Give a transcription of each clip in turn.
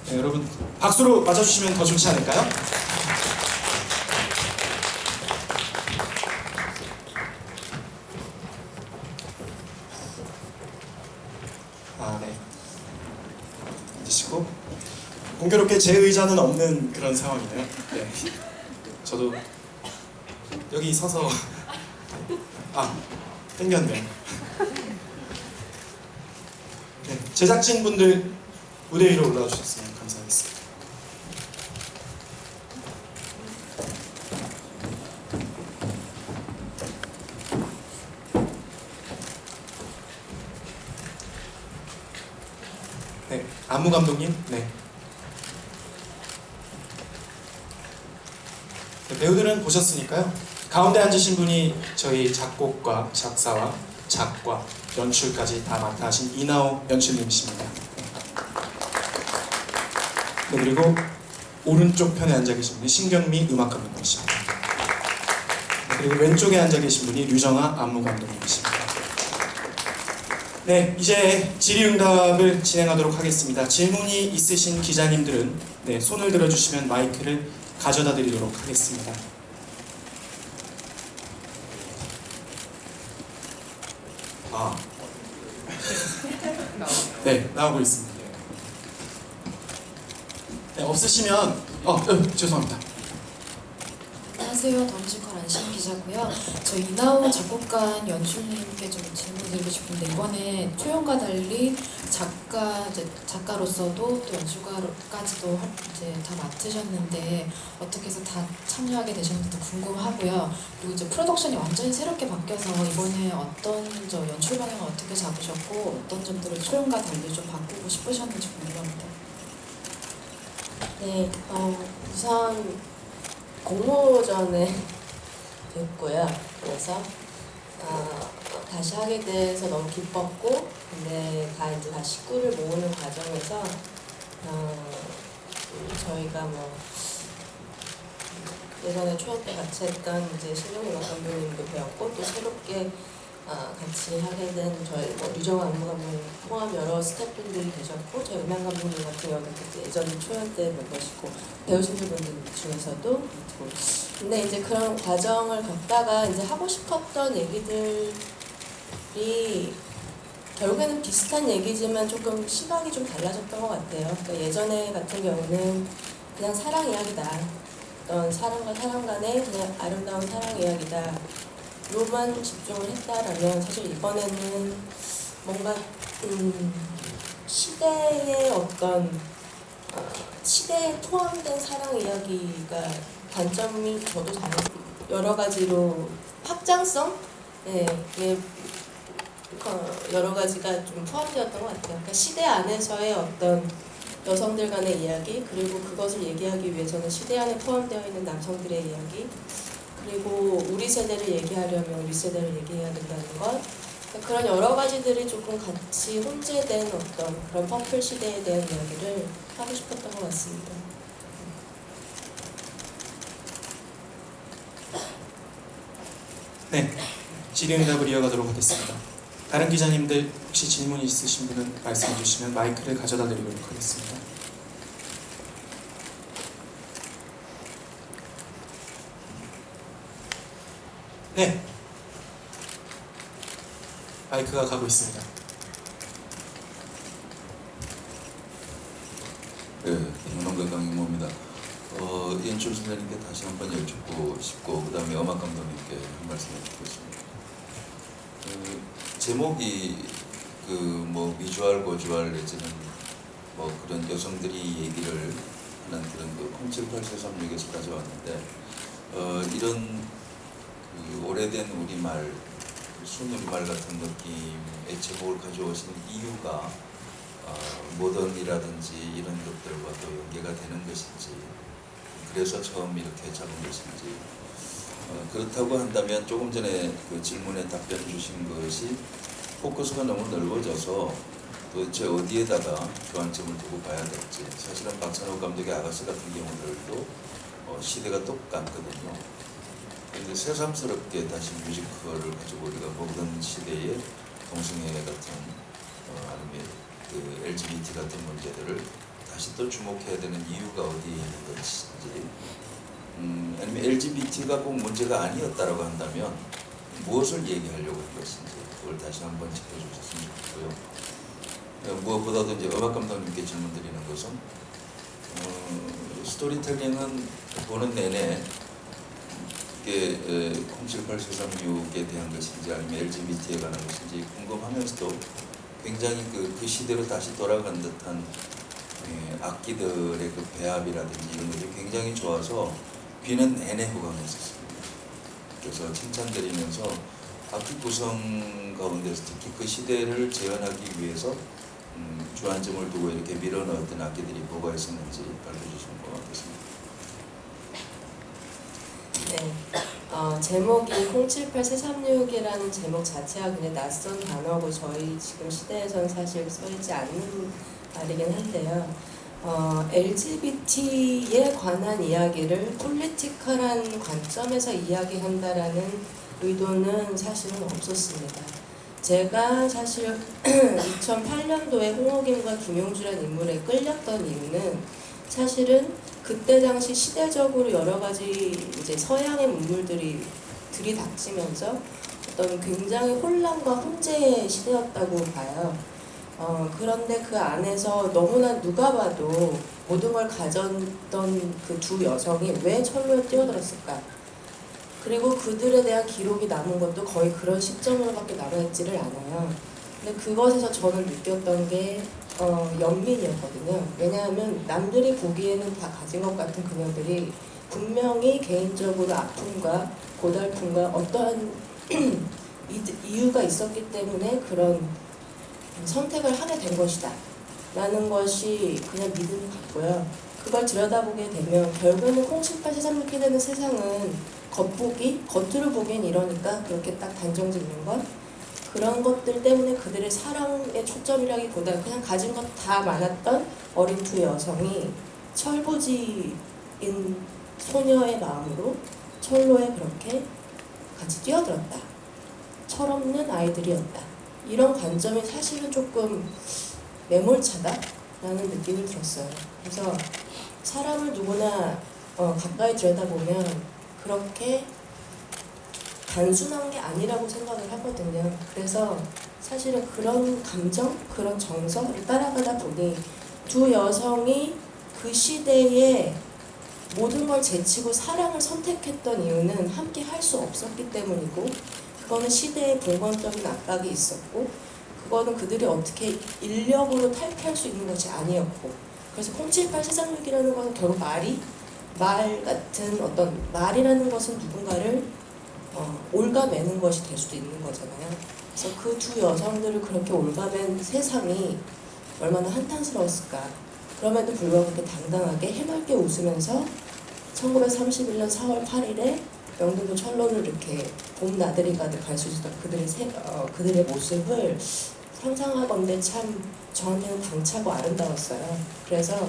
네, 여러분 박수로 맞아주시면 더 좋지 않을까요? 네. 앉으시고 공교롭게 제 의자는 없는 그런 상황이네요. 네. 저도 여기 서서 땡겼네요. 네, 제작진분들 무대 위로 올라와 주셨으면 감사하겠습니다. 네, 안무 감독님. 네. 네, 배우들은 보셨으니까요. 가운데 앉으신 분이 저희 작곡과 작사와 작과, 연출까지 다 맡아 하신 이나호 연출님이십니다. 네, 그리고 오른쪽 편에 앉아 계신 분이 신경미 음악 감독님이십니다. 네, 그리고 왼쪽에 앉아 계신 분이 류정아 안무 감독님이십니다. 네, 이제 질의응답을 진행하도록 하겠습니다. 질문이 있으신 기자님들은 네, 손을 들어주시면 마이크를 가져다 드리도록 하겠습니다. 네, 나오고 있습니다. 네, 없으시면 죄송합니다. 안녕하세요. 더뮤지컬 안신 기자고요. 저 이나호 작곡가 연출님께 좀 질문드리고 싶은데 이번에 초연과 달리 작가로서도 또 연출가까지도 이제 다 맡으셨는데 어떻게 해서 다 참여하게 되셨는지도 궁금하고요. 그리고 이제 프로덕션이 완전히 새롭게 바뀌어서 이번에 어떤 연출 방향을 어떻게 잡으셨고 어떤 점들을 초연과 달리 좀 바꾸고 싶으셨는지 궁금합니다. 네, 우선 공모전에 됐고요. 그래서 다시 하게 돼서 너무 기뻤고, 근데 이제 다시 꿀을 모으는 과정에서 저희가 예전에 초연 때 같이 했던 이제 신동희 감독님도 배웠고 또 새롭게 같이 하게 된 저희 류정아 안무 감독님 포함 여러 스태프분들이 계셨고 저희 음향 감독님 같은 경우는 예전 초연 때 멤버시고 배우신 분들 중에서도 있고 근데 이제 그런 과정을 겪다가 이제 하고 싶었던 얘기들이 결국에는 비슷한 얘기지만 조금 시각이 좀 달라졌던 것 같아요. 그러니까 예전에 같은 경우는 그냥 사랑 이야기다. 어떤 사람과 사람 간의 그냥 아름다운 사랑 이야기다. 로만 집중을 했다라면 사실 이번에는 뭔가 시대의 어떤 시대에 포함된 사랑 이야기가 관점이 저도 여러 가지로 확장성 여러 가지가 좀 포함되었던 것 같아요. 그러니까 시대 안에서의 어떤 여성들 간의 이야기 그리고 그것을 얘기하기 위해서는 시대 안에 포함되어 있는 남성들의 이야기 그리고 우리 세대를 얘기하려면 우리 세대를 얘기해야 된다는 것 그러니까 그런 여러 가지들이 조금 같이 혼재된 어떤 그런 퍼플 시대에 대한 이야기를 하고 싶었던 것 같습니다. 네, 질의응답을 이어가도록 하겠습니다. 다른 기자님들 혹시 질문 있으신 분은 말씀해 주시면 마이크를 가져다 드리도록 하겠습니다. 네, 마이크가 가고 있습니다. 네, 김문홍 강인모입니다. 연출 선생님께 다시 한번 여쭙고 싶고 그 다음에 음악 감독님께 한 말씀 해주고 싶습니다. 제목이 미주알 고주알 내지는 그런 여성들이 얘기를 하는 그런 07843 6에서 가져왔는데 이런 오래된 우리말, 순우리말 같은 느낌의 제목을 가져오신 이유가 모던이라든지 이런 것들과 또 연계가 되는 것인지 그래서 처음 이렇게 잡은 것인지 그렇다고 한다면 조금 전에 그 질문에 답변 주신 것이 포커스가 너무 넓어져서 도대체 어디에다가 주안점을 두고 봐야 될지 사실은 박찬욱 감독의 아가씨 같은 경우들도 시대가 똑같거든요. 그런데 새삼스럽게 다시 뮤지컬을 가지고 우리가 모던 시대의 동성애 같은 아니면 그 LGBT 같은 문제들을 다시 또 주목해야 되는 이유가 어디에 있는 것인지, 아니면 LGBT가 꼭 문제가 아니었다라고 한다면 무엇을 얘기하려고 한 것인지 그걸 다시 한번 짚어주셨으면 좋겠고요. 무엇보다도 이제 음악 감독님께 질문드리는 것은 스토리텔링은 보는 내내 이게 078436에 대한 것인지 아니면 LGBT에 관한 것인지 궁금하면서도 굉장히 그 시대로 다시 돌아간 듯한 악기들의 그 배합이라든지 이런 것들이 굉장히 좋아서 귀는 내내 호강했었습니다. 그래서 칭찬드리면서 악기 구성 가운데서 특히 그 시대를 재현하기 위해서 주안점을 두고 이렇게 밀어넣었던 악기들이 뭐가 있었는지 밝혀주시면 고맙겠습니다. 네, 제목이 078436이라는 제목 자체가 굉장히 낯선 단어고 저희 지금 시대에선 사실 써있지 않는 말이긴 한데요. LGBT에 관한 이야기를 폴리티컬한 관점에서 이야기한다라는 의도는 사실은 없었습니다. 제가 사실 2008년도에 홍옥인과 김용주라는 인물에 끌렸던 이유는 사실은 그때 당시 시대적으로 여러 가지 이제 서양의 문물들이 들이닥치면서 어떤 굉장히 혼란과 혼재의 시대였다고 봐요. 그런데 그 안에서 너무나 누가 봐도 모든 걸 가졌던 그 두 여성이 왜 철로에 뛰어들었을까? 그리고 그들에 대한 기록이 남은 것도 거의 그런 시점으로밖에 남아있지를 않아요. 근데 그것에서 저는 느꼈던 게 연민이었거든요. 왜냐하면 남들이 보기에는 다 가진 것 같은 그녀들이 분명히 개인적으로 아픔과 고달픔과 어떠한 이유가 있었기 때문에 그런 선택을 하게 된 것이다 라는 것이 그냥 믿음이 갔고요. 그걸 들여다보게 되면 결국에는 078436이 되는 세상은 겉으로 보기엔 이러니까 그렇게 딱 단정 짓는 것, 그런 것들 때문에 그들의 사랑의 초점이라기보다 그냥 가진 것 다 많았던 어린 두 여성이 철부지인 소녀의 마음으로 철로에 그렇게 같이 뛰어들었다. 철없는 아이들이었다. 이런 관점이 사실은 조금 매몰차다라는 느낌이 들었어요. 그래서 사람을 누구나 가까이 들여다보면 그렇게 단순한 게 아니라고 생각을 하거든요. 그래서 사실은 그런 감정, 그런 정서를 따라가다 보니 두 여성이 그 시대에 모든 걸 제치고 사랑을 선택했던 이유는 함께 할 수 없었기 때문이고, 그거는 시대의 봉건적인 압박이 있었고, 그거는 그들이 어떻게 인력으로 탈피할 수 있는 것이 아니었고, 그래서 078436이라는 것은 결국 말 같은 어떤 말이라는 것은 누군가를 올가매는 것이 될 수도 있는 거잖아요. 그래서 그 두 여성들을 그렇게 올가맨 세상이 얼마나 한탄스러웠을까. 그럼에도 불구하고 그렇게 당당하게 해맑게 웃으면서 1931년 4월 8일에 명동도 철로를 이렇게 봄 나들이 가득 갈 수 있었던 그들의 모습을 상상하건대 참 저한테는 당차고 아름다웠어요. 그래서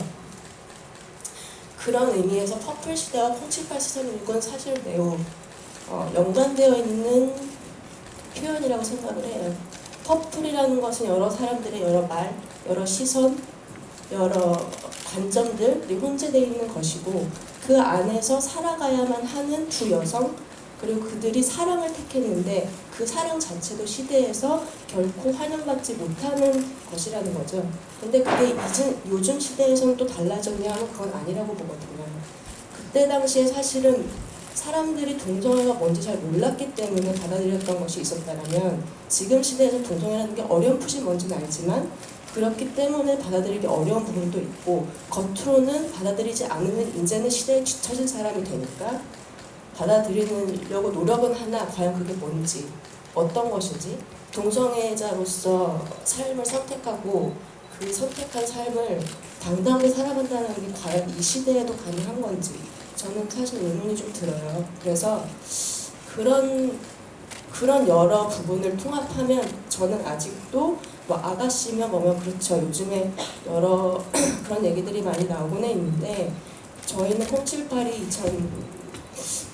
그런 의미에서 퍼플 시대와 078436은 사실 매우 연관되어 있는 표현이라고 생각을 해요. 퍼플이라는 것은 여러 사람들의 여러 말, 여러 시선, 여러 관점들이 혼재되어 있는 것이고, 그 안에서 살아가야만 하는 두 여성, 그리고 그들이 사랑을 택했는데 그 사랑 자체도 시대에서 결코 환영받지 못하는 것이라는 거죠. 근데 그게 요즘 시대에서는 또 달라졌냐 하면 그건 아니라고 보거든요. 그때 당시에 사실은 사람들이 동성애가 뭔지 잘 몰랐기 때문에 받아들였던 것이 있었다면, 지금 시대에서 동성애라는 게 어렴풋이 뭔지는 알지만 그렇기 때문에 받아들이기 어려운 부분도 있고, 겉으로는 받아들이지 않으면 이제는 시대에 뒤처진 사람이 되니까 받아들이려고 노력은 하나, 과연 그게 뭔지, 어떤 것인지, 동성애자로서 삶을 선택하고 그 선택한 삶을 당당하게 살아간다는 게 과연 이 시대에도 가능한 건지 저는 사실 의문이 좀 들어요. 그래서 그런 여러 부분을 통합하면 저는 아직도 뭐 아가씨면 뭐면 그렇죠. 요즘에 여러 그런 얘기들이 많이 나오곤 있는데, 저희는 0782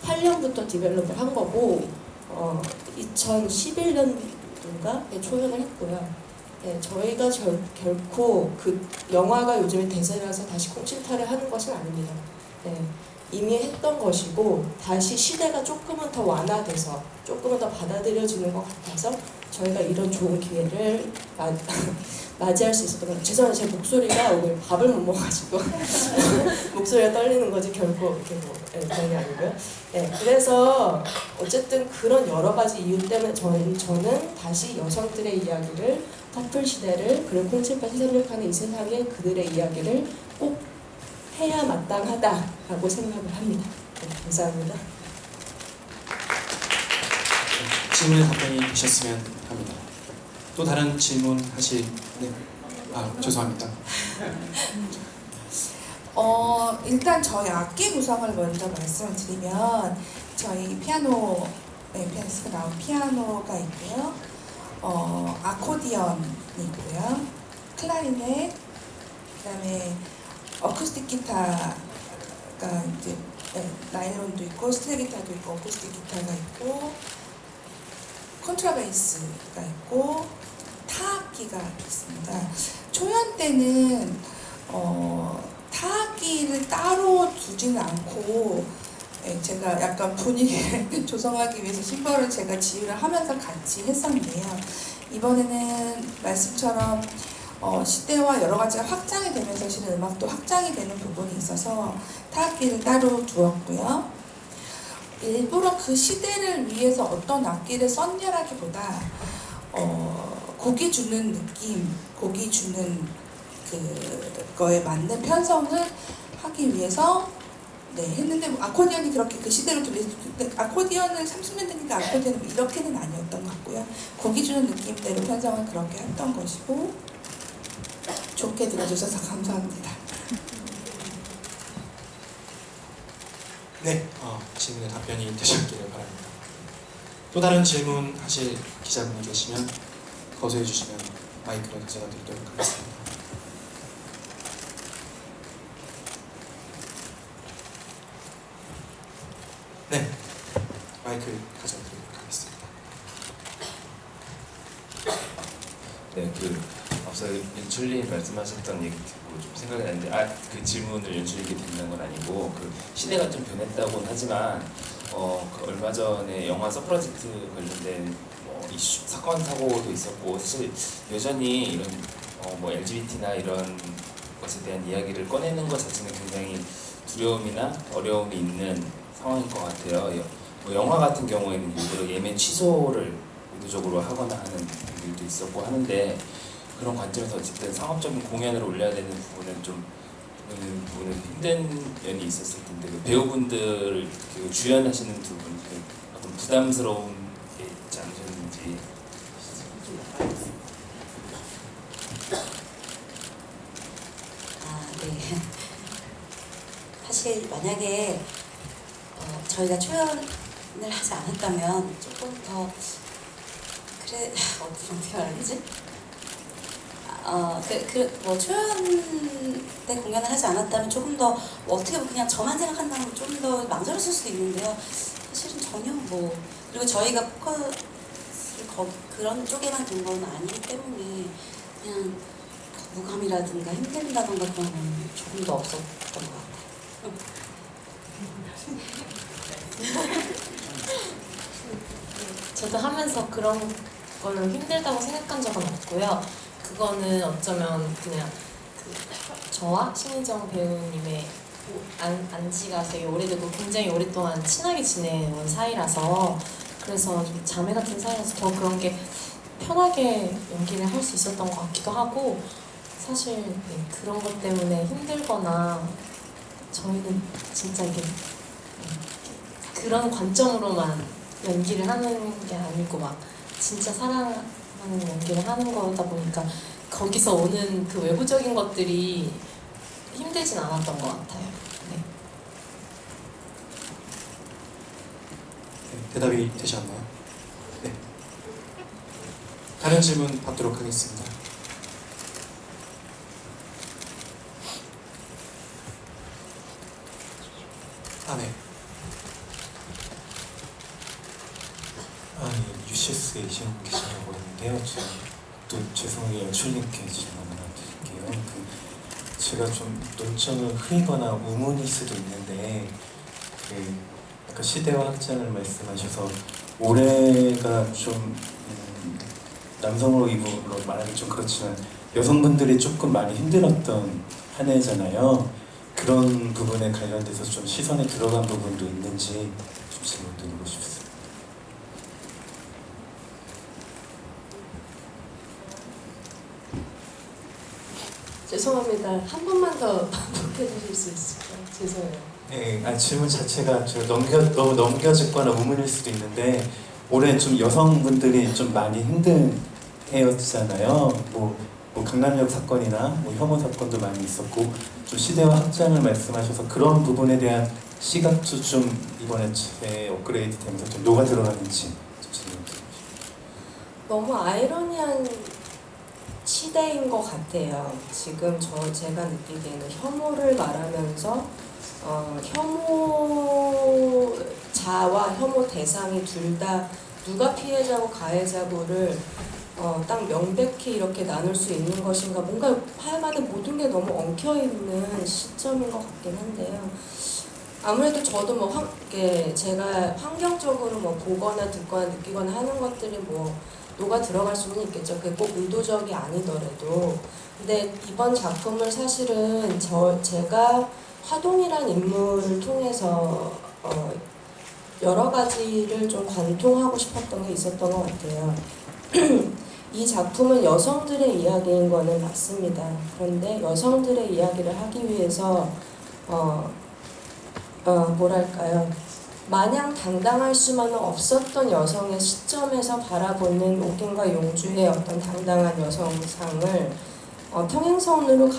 2008년부터 디벨롭을 한 거고 2011년도인가에 초연을 했고요. 네, 저희가 결코 그 영화가 요즘에 대세라서 다시 콩실타를 하는 것은 아닙니다. 네, 이미 했던 것이고 다시 시대가 조금은 더 완화돼서 조금은 더 받아들여지는 것 같아서 저희가 이런 좋은 기회를 맞이할 수 있었던 것. 죄송해요, 제 목소리가 오늘 밥을 못 먹어가지고 목소리가 떨리는 거지 결코 이렇게 뭐 그런 게 아니고요. 네, 그래서 어쨌든 그런 여러 가지 이유 때문에 저는 다시 여성들의 이야기를, 커플 시대를, 그리고 콩칠파 시생각하는 이 세상에 그들의 이야기를 꼭 해야 마땅하다라고 생각을 합니다. 네, 감사합니다. 질문에 답변이 되셨으면 합니다. 또 다른 질문 하실? 네. 죄송합니다. 일단 저희 악기 구성을 먼저 말씀을 드리면 저희 피아노, 피아니스트가 나온 피아노가 있고요. 아코디언이 있고요. 클라리넷, 그다음에 어쿠스틱 기타가 이제 나일론도 있고 스트링 기타도 있고 어쿠스틱 기타가 있고 컨트라베이스가 있고 타악기가 있습니다. 초연 때는 타악기를 따로 두지는 않고 제가 약간 분위기를 조성하기 위해서 심벌을 제가 지휘를 하면서 같이 했었는데요. 이번에는 말씀처럼 시대와 여러 가지가 확장이 되면서 실은 음악도 확장이 되는 부분이 있어서 타악기를 따로 두었고요. 일부러 그 시대를 위해서 어떤 악기를 썼냐라기보다 곡이 주는 느낌, 곡이 주는 그거에 맞는 편성을 하기 위해서 했는데 아코디언이 그렇게 그 시대로 아코디언을 30년 되니까 아코디언은 이렇게는 아니었던 것 같고요. 곡이 주는 느낌대로 편성을 그렇게 했던 것이고 좋게 들어주셔서 감사합니다. 네, 질문에 답변이 되셨기를 바랍니다. 또 다른 질문 하실 기자분이 계시면 거소해 주시면 마이크를 가져다 드리도록 하겠습니다. 네, 마이크를 가져다 드리도록 하겠습니다. 네, 앞서 연출님 말씀하셨던 얘기 듣고 좀 생각이 나는데 그 질문을 연출님께 드리는 건 아니고 그 시대가 좀 변했다고는 하지만 그 얼마 전에 영화 서프라지트 관련된 이슈, 사건 사고도 있었고 사실 여전히 이런 LGBT나 이런 것에 대한 이야기를 꺼내는 것 자체는 굉장히 두려움이나 어려움이 있는 상황인 것 같아요. 영화 같은 경우에는 일부러 예매 취소를 의도적으로 하거나 하는 일도 있었고 하는데 그런 관점에서 어쨌든 상업적인 공연을 올려야 되는 부분은 좀 부분은 힘든 면이 있었을 텐데 그 배우분들 주연하시는 두 분 어떤 부담스러운 게 있지 않으셨는지. 네. 사실 만약에 저희가 초연을 하지 않았다면 조금 더 어떻게 말하지? 초연 때 공연을 하지 않았다면 조금 더 어떻게 보면 그냥 저만 생각한다면 좀 더 망설였을 수도 있는데요. 사실은 전혀 그리고 저희가 포커스를 그런 쪽에만 둔 건 아니기 때문에 그냥 무감이라든가 힘든다던가 그런 건 조금 더 없었던 것 같아요. 저도 하면서 그런 걸 힘들다고 생각한 적은 없고요. 그거는 어쩌면 그냥 저와 신희정 배우님의 안지가 되게 오래되고 굉장히 오랫동안 친하게 지내온 사이라서 그래서 좀 자매 같은 사이라서 더 그런 게 편하게 연기를 할 수 있었던 것 같기도 하고 사실 그런 것 때문에 힘들거나 저희는 진짜 이게 그런 관점으로만 연기를 하는 게 아니고 막 진짜 사랑하는 연기를 하는 거다 보니까 거기서 오는 그 외부적인 것들이 힘들진 않았던 것 같아요. 네. 네, 대답이 되셨나요? 네. 다른 질문 받도록 하겠습니다. 네. UCS에 시험 계시냐고 했는데요. 지금 또 죄송해요. 연출님께 질문 하나 드릴게요. 제가 좀 논점은 흐리거나 우문일 수도 있는데 아까 시대와 확장을 말씀하셔서 올해가 좀 남성으로 입으로 말하기 좀 그렇지만 여성분들이 조금 많이 힘들었던 한 해잖아요. 그런 부분에 관련돼서 좀 시선에 들어간 부분도 있는지 좀 질문 드리고 싶습니다. 죄송합니다. 한 번만 더 반복해 주실 수 있을까요? 죄송해요. 네, 질문 자체가 제가 너무 넘겨짚거나 우문일 수도 있는데 올해 좀 여성분들이 좀 많이 힘든 해였잖아요. 뭐 강남역 사건이나 뭐 혐오 사건도 많이 있었고 좀 시대와 확장을 말씀하셔서 그런 부분에 대한 시각도 좀 이번에 업그레이드 되면서 좀 녹아 들어가는지 좀 질문 드립니다. 너무 아이러니한 시대인 것 같아요. 지금 제가 느끼기에는 혐오를 말하면서 혐오자와 혐오 대상이 둘 다 누가 피해자고 가해자고를 딱 명백히 이렇게 나눌 수 있는 것인가, 뭔가 할 만한 모든 게 너무 엉켜있는 시점인 것 같긴 한데요. 아무래도 저도 제가 환경적으로 보거나 듣거나 느끼거나 하는 것들이 녹아 들어갈 수는 있겠죠. 그게 꼭 의도적이 아니더라도. 근데 이번 작품을 사실은 제가 화동이란 인물을 통해서 여러 가지를 좀 관통하고 싶었던 게 있었던 것 같아요. 이 작품은 여성들의 이야기인 거는 맞습니다. 그런데 여성들의 이야기를 하기 위해서 뭐랄까요, 마냥 당당할 수만은 없었던 여성의 시점에서 바라보는 옥인과 용주의 어떤 당당한 여성상을 평행선으로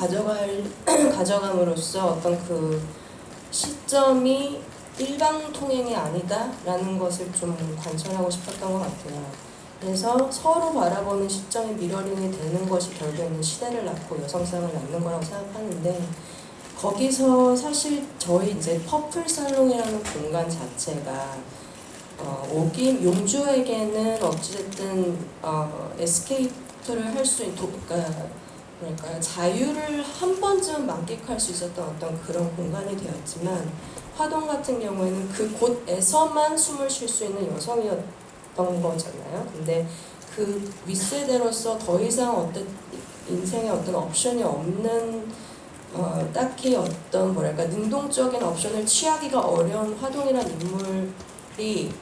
가져감으로써 어떤 그 시점이 일방통행이 아니다라는 것을 좀 관철하고 싶었던 것 같아요. 그래서 서로 바라보는 시점이 미러링이 되는 것이 결국에는 시대를 낳고 여성상을 낳는 거라고 생각하는데, 거기서 사실 저희 이제 퍼플 살롱이라는 공간 자체가 용주에게는 어찌됐든 에스케이프를 할 수 있는 그러니까 자유를 한 번쯤 만끽할 수 있었던 어떤 그런 공간이 되었지만, 화동 같은 경우에는 그 곳에서만 숨을 쉴 수 있는 여성이었던 거잖아요. 근데 그 윗세대로서 더 이상 어떤 인생에 어떤 옵션이 없는 딱히 어떤 능동적인 옵션을 취하기가 어려운 화동이란 인물이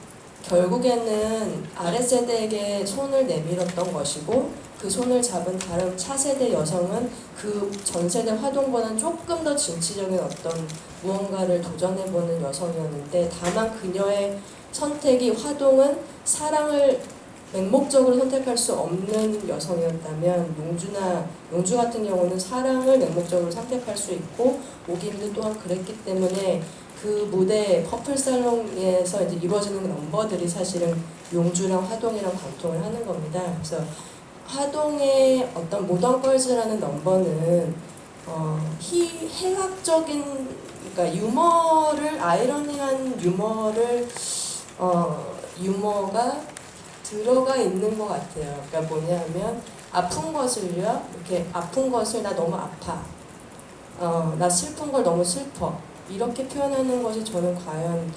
결국에는 아랫세대에게 손을 내밀었던 것이고, 그 손을 잡은 다른 차세대 여성은 그 전세대 화동보다는 조금 더 진취적인 어떤 무언가를 도전해보는 여성이었는데, 다만 그녀의 선택이, 화동은 사랑을 맹목적으로 선택할 수 없는 여성이었다면, 용주 같은 경우는 사랑을 맹목적으로 선택할 수 있고, 옥인도 또한 그랬기 때문에 그 무대 퍼플살롱에서 이제 이루어지는 넘버들이 사실은 용주랑 화동이랑 관통을 하는 겁니다. 그래서 화동의 어떤 모던걸즈라는 넘버는 해학적인, 그러니까 유머를, 아이러니한 유머가 들어가 있는 것 같아요. 그러니까 뭐냐면, 아픈 것을요, 이렇게 아픈 것을 나 너무 아파, 나 슬픈 걸 너무 슬퍼, 이렇게 표현하는 것이 저는 과연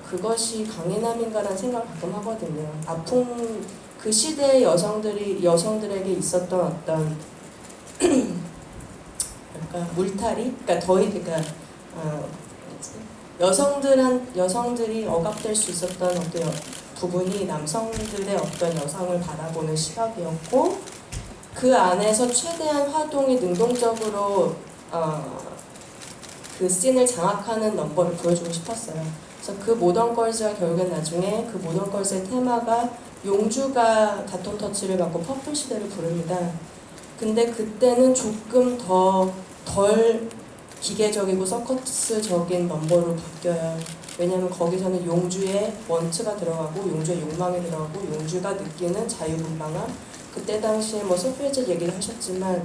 그것이 강인함인가라는 생각을 가끔 하거든요. 아픈 그 시대의 여성들에게 있었던 어떤 물타리, 그러니까 여성들이 억압될 수 있었던 어떤 부분이 남성들의 어떤 여성을 바라보는 시각이었고, 그 안에서 최대한 화동이 능동적으로 그 씬을 장악하는 넘버를 보여주고 싶었어요. 그래서 그 모던걸즈가 결국엔 나중에 그 모던걸즈의 테마가 용주가 바톤 터치를 받고 퍼플 시대를 부릅니다. 근데 그때는 조금 덜 기계적이고 서커스적인 넘버로 바뀌어요. 왜냐하면 거기서는 용주의 원츠가 들어가고, 용주의 욕망이 들어가고, 용주가 느끼는 자유분방함, 그때 당시에 소피에즈 얘기를 하셨지만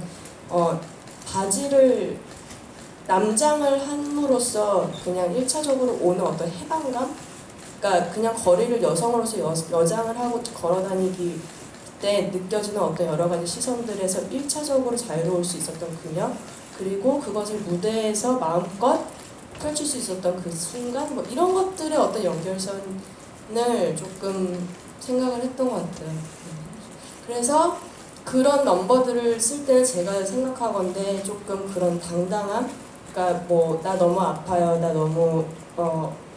바지를 남장을 함으로써 그냥 1차적으로 오는 어떤 해방감? 그러니까 그냥 거리를 여성으로서 여장을 하고 걸어다니기 때 느껴지는 어떤 여러 가지 시선들에서 1차적으로 자유로울 수 있었던 그녀, 그리고 그것을 무대에서 마음껏 펼칠 수 있었던 그 순간, 뭐 이런 것들의 어떤 연결선을 조금 생각을 했던 것 같아요. 그래서 그런 넘버들을 쓸 때는 제가 생각하건대 조금 그런 당당함, 그러니까 뭐 나 너무 아파요, 나 너무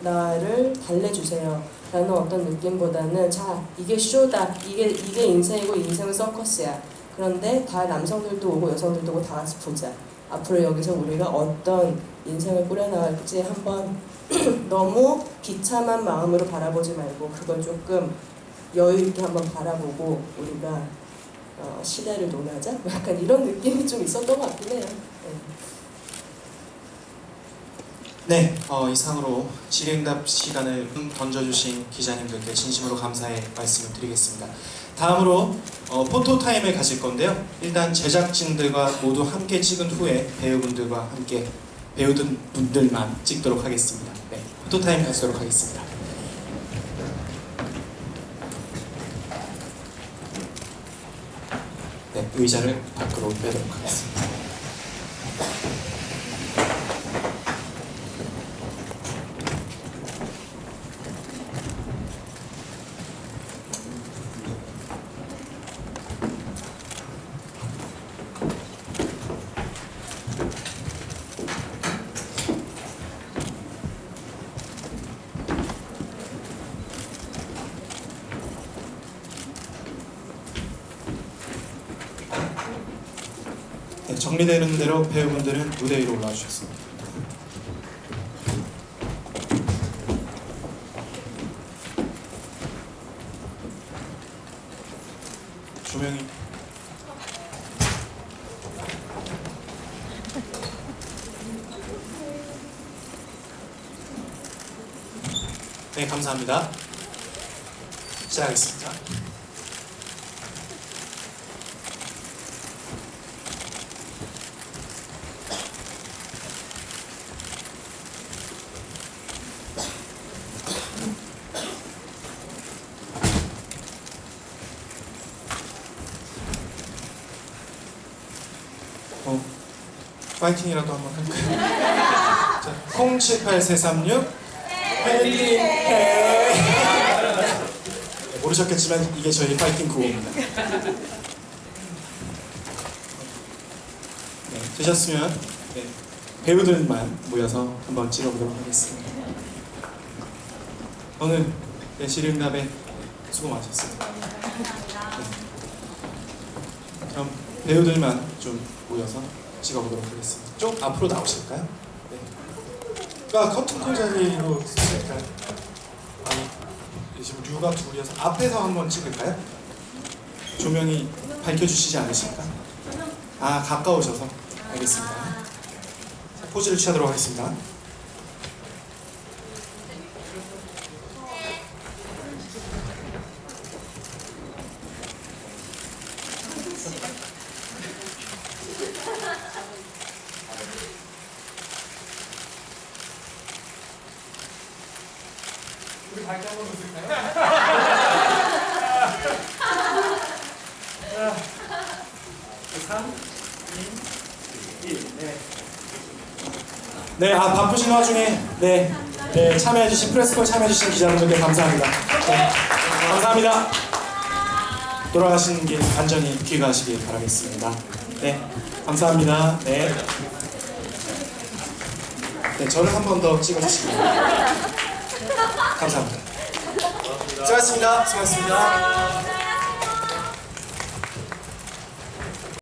나를 달래주세요 라는 어떤 느낌보다는 자 이게 쇼다, 이게 인생이고 인생은 서커스야. 그런데 다 남성들도 오고 여성들도 오고 다 같이 보자. 앞으로 여기서 우리가 어떤 인생을 꾸려나갈지 한번 너무 비참한 마음으로 바라보지 말고 그걸 조금 여유 있게 한번 바라보고 우리가 시대를 논하자? 약간 이런 느낌이 좀 있었던 것 같긴 해요. 네, 이상으로 질의응답 시간을 던져주신 기자님들께 진심으로 감사의 말씀을 드리겠습니다. 다음으로 포토타임을 가질 건데요. 일단 제작진들과 모두 함께 찍은 후에 배우분들과 함께 배우분들만 찍도록 하겠습니다. 네, 포토타임 가지도록 하겠습니다. 네, 의자를 밖으로 빼도록 하겠습니다. 네, 정리되는 대로 배우분들은 무대 위로 올라와 주셨습니다. 조명이 네, 감사합니다. 시작하겠습니다. 파이팅이라도 한번 할까요? 자, 078436 헬리해. 모르셨겠지만 이게 저희 파이팅 구호입니다. 네, 되셨으면 네, 배우들만 모여서 한번 찍어보도록 하겠습니다. 오늘 질의응답에 수고 많으셨습니다. 네. 그럼 배우들만 좀 모여서 찍어보도록 하겠습니다. 좀 앞으로 나오실까요? 네. 커튼콜 자리로 쓰실까요? 아니, 지금 류가 둘이어서 앞에서 한번 찍을까요? 조명이 밝혀주시지 않으실까? 아, 가까우셔서. 알겠습니다. 자, 포즈를 취하도록 하겠습니다. 우리 밝게 한번 웃을까요? 3, 2, 1, 네. 네, 바쁘신 와중에 참여해주신 프레스콜 참여해주신 기자분들께 감사합니다. 네, 감사합니다. 돌아가시는 길 안전히 귀가하시길 바라겠습니다. 네, 감사합니다. 네, 저를 한 번 더 찍어주시기 바랍니다. 감사합니다. 수고하셨습니다. 수고하셨습니다.